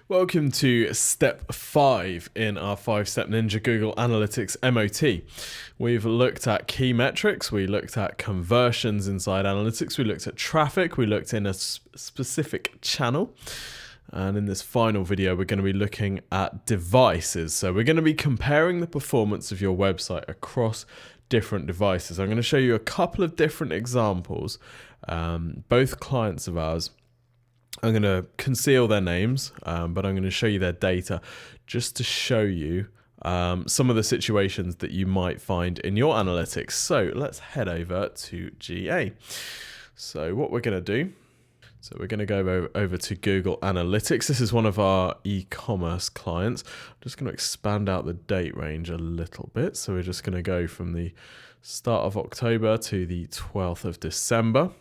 Welcome to step 5 in our 5-step Ninja Google Analytics MOT. We've looked at key metrics, we looked at conversions inside analytics, we looked at traffic, we looked in a specific channel. And in this final video, we're going to be looking at devices. So we're going to be comparing the performance of your website across different devices. I'm going to show you a couple of different examples, both clients of ours. I'm going to conceal their names, but I'm going to show you their data just to show you some of the situations that you might find in your analytics. So let's head over to GA. So what we're going to do, so we're going to go over to Google Analytics. This is one of our e-commerce clients. I'm just going to expand out the date range a little bit. So we're just going to go from the start of October to the 12th of December.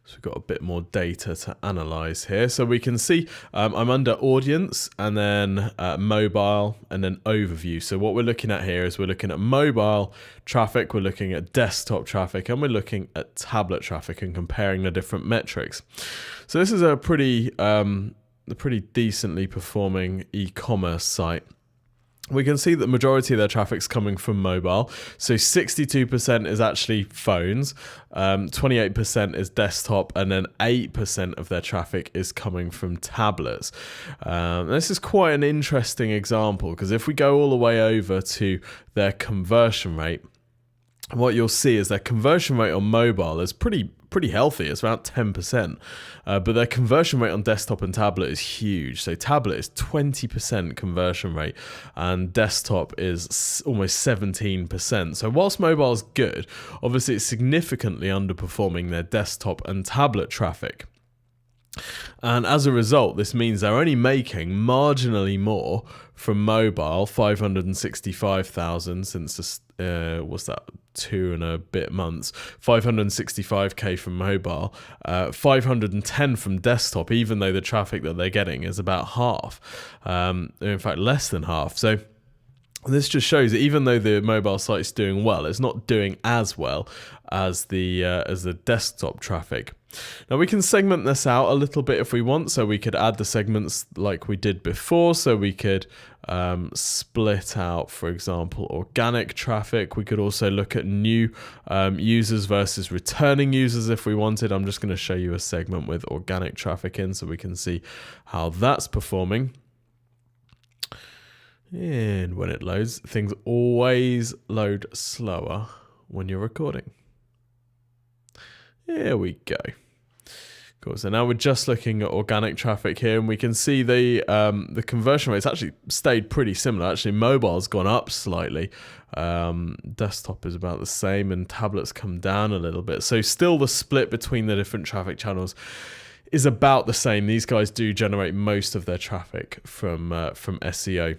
So we've got a bit more data to analyze here. So we can see I'm under audience and then mobile and then overview. So what we're looking at here is we're looking at mobile traffic, we're looking at desktop traffic, and we're looking at tablet traffic and comparing the different metrics. So this is a pretty decently performing e-commerce site. We can see that the majority of their traffic's coming from mobile. So 62% is actually phones, 28% is desktop, and then 8% of their traffic is coming from tablets. This is quite an interesting example because if we go all the way over to their conversion rate, what you'll see is their conversion rate on mobile is pretty healthy. It's about 10%, but their conversion rate on desktop and tablet is huge. So tablet is 20% conversion rate and desktop is almost 17%. So whilst mobile is good, obviously it's significantly underperforming their desktop and tablet traffic. And as a result, this means they're only making marginally more from mobile, 565,000 since what's that, 2 and a bit months, 565k from mobile, 510 from desktop, even though the traffic that they're getting is about half, in fact less than half. So this just shows that even though the mobile site's doing well, it's not doing as well as the desktop traffic. Now we can segment this out a little bit if we want, so we could add the segments like we did before. So we could split out, for example, organic traffic. We could also look at new users versus returning users if we wanted. I'm just going to show you a segment with organic traffic in so we can see how that's performing. And when it loads, things always load slower when you're recording. Here we go. Cool. So now we're just looking at organic traffic here, and we can see the conversion rates actually stayed pretty similar. Actually, mobile's gone up slightly. Desktop is about the same, and tablets come down a little bit. So still the split between the different traffic channels is about the same. These guys do generate most of their traffic from SEO.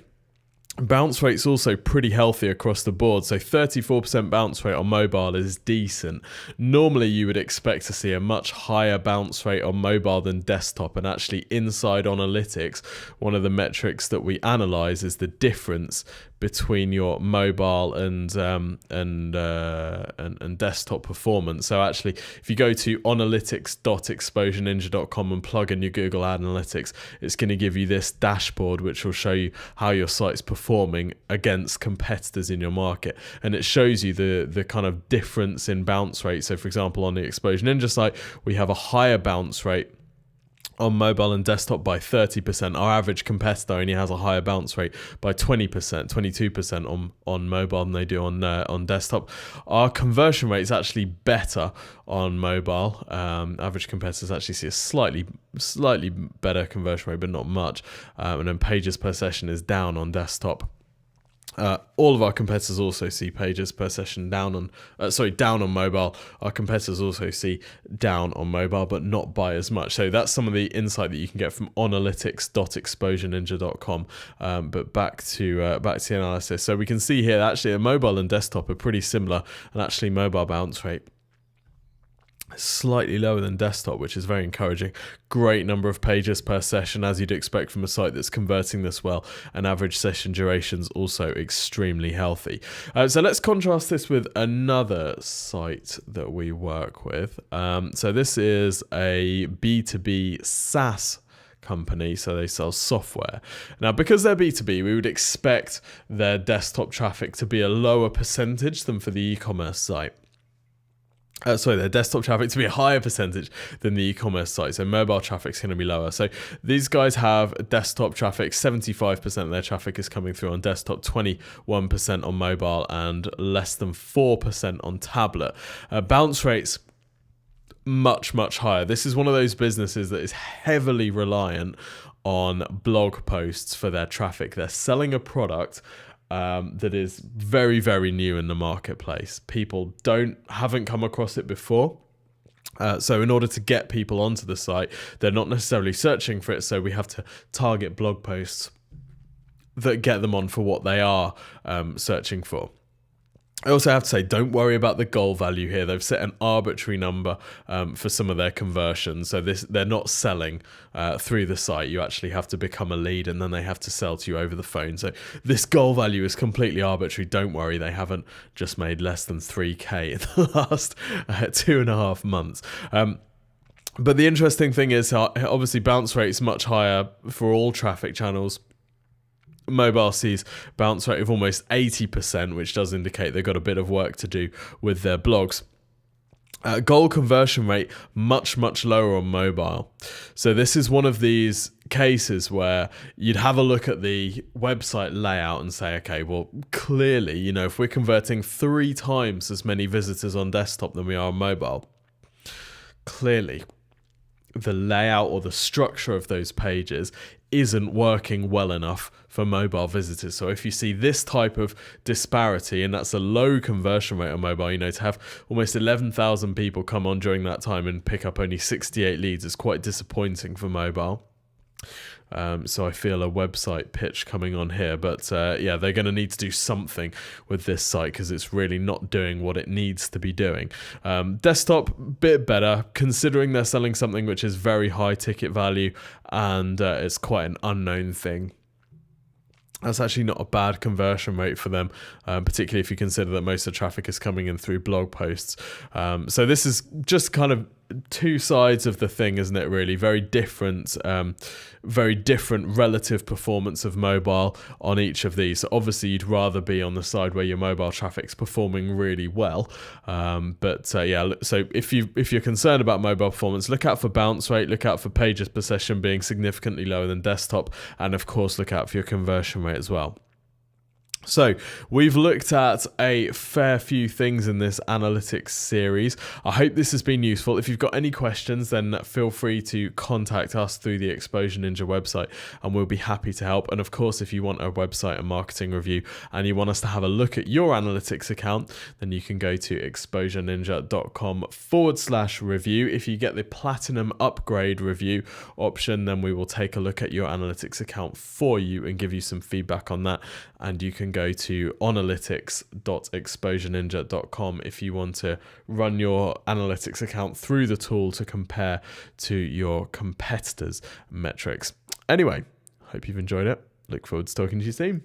Bounce rate's also pretty healthy across the board, so 34% bounce rate on mobile is decent. Normally you would expect to see a much higher bounce rate on mobile than desktop, and actually inside analytics, one of the metrics that we analyze is the difference between your mobile and desktop performance. So actually, if you go to analytics.exposureninja.com and plug in your Google Analytics, it's going to give you this dashboard which will show you how your site's performing against competitors in your market, and it shows you the kind of difference in bounce rate. So for example, on the Exposure Ninja site, we have a higher bounce rate on mobile and desktop by 30%. Our average competitor only has a higher bounce rate by 20%, 22% on mobile than they do on desktop. Our conversion rate is actually better on mobile. Average competitors actually see a slightly better conversion rate, but not much. And then pages per session is down on desktop. All of our competitors also see pages per session down on mobile. Our competitors also see down on mobile, but not by as much. So that's some of the insight that you can get from analytics.exposureninja.com. But back to the analysis. So we can see here that actually mobile and desktop are pretty similar, and actually mobile bounce rate slightly lower than desktop, which is very encouraging. Great number of pages per session, as you'd expect from a site that's converting this well, and average session durations also extremely healthy. So let's contrast this with another site that we work with. So this is a B2B SaaS company, so they sell software. Now, because they're B2B, we would expect their desktop traffic to be a lower percentage than for the e-commerce site. Their desktop traffic to be a higher percentage than the e-commerce site. So mobile traffic's going to be lower. So these guys have desktop traffic. 75% of their traffic is coming through on desktop, 21% on mobile, and less than 4% on tablet. Bounce rates, much, much higher. This is one of those businesses that is heavily reliant on blog posts for their traffic. They're selling a product that is very, very new in the marketplace. People haven't come across it before. So in order to get people onto the site, they're not necessarily searching for it. So we have to target blog posts that get them on for what they are searching for. I also have to say, don't worry about the goal value here. They've set an arbitrary number for some of their conversions. So they're not selling through the site. You actually have to become a lead, and then they have to sell to you over the phone. So this goal value is completely arbitrary. Don't worry. They haven't just made less than 3K in the last 2.5 months. But the interesting thing is, obviously, bounce rate's much higher for all traffic channels. Mobile sees bounce rate of almost 80%, which does indicate they've got a bit of work to do with their blogs. Goal conversion rate, much, much lower on mobile. So this is one of these cases where you'd have a look at the website layout and say, okay, well, clearly, if we're converting 3 times as many visitors on desktop than we are on mobile, clearly the layout or the structure of those pages isn't working well enough for mobile visitors. So if you see this type of disparity, and that's a low conversion rate on mobile, to have almost 11,000 people come on during that time and pick up only 68 leads is quite disappointing for mobile. So I feel a website pitch coming on here, but they're going to need to do something with this site because it's really not doing what it needs to be doing. Desktop, bit better, considering they're selling something which is very high ticket value and it's quite an unknown thing. That's actually not a bad conversion rate for them, particularly if you consider that most of the traffic is coming in through blog posts. So this is just kind of two sides of the thing, isn't it, really? Very different relative performance of mobile on each of these. So obviously you'd rather be on the side where your mobile traffic's performing really well. So if you're concerned about mobile performance, look out for bounce rate, look out for pages per session being significantly lower than desktop, and of course look out for your conversion rate as well. So we've looked at a fair few things in this analytics series. I hope this has been useful. If you've got any questions, then feel free to contact us through the Exposure Ninja website and we'll be happy to help. And of course, if you want a website and marketing review and you want us to have a look at your analytics account, then you can go to exposureninja.com/review. If you get the platinum upgrade review option, then we will take a look at your analytics account for you and give you some feedback on that. And you can go to analytics.exposureninja.com if you want to run your analytics account through the tool to compare to your competitors' metrics. Anyway, hope you've enjoyed it. Look forward to talking to you soon.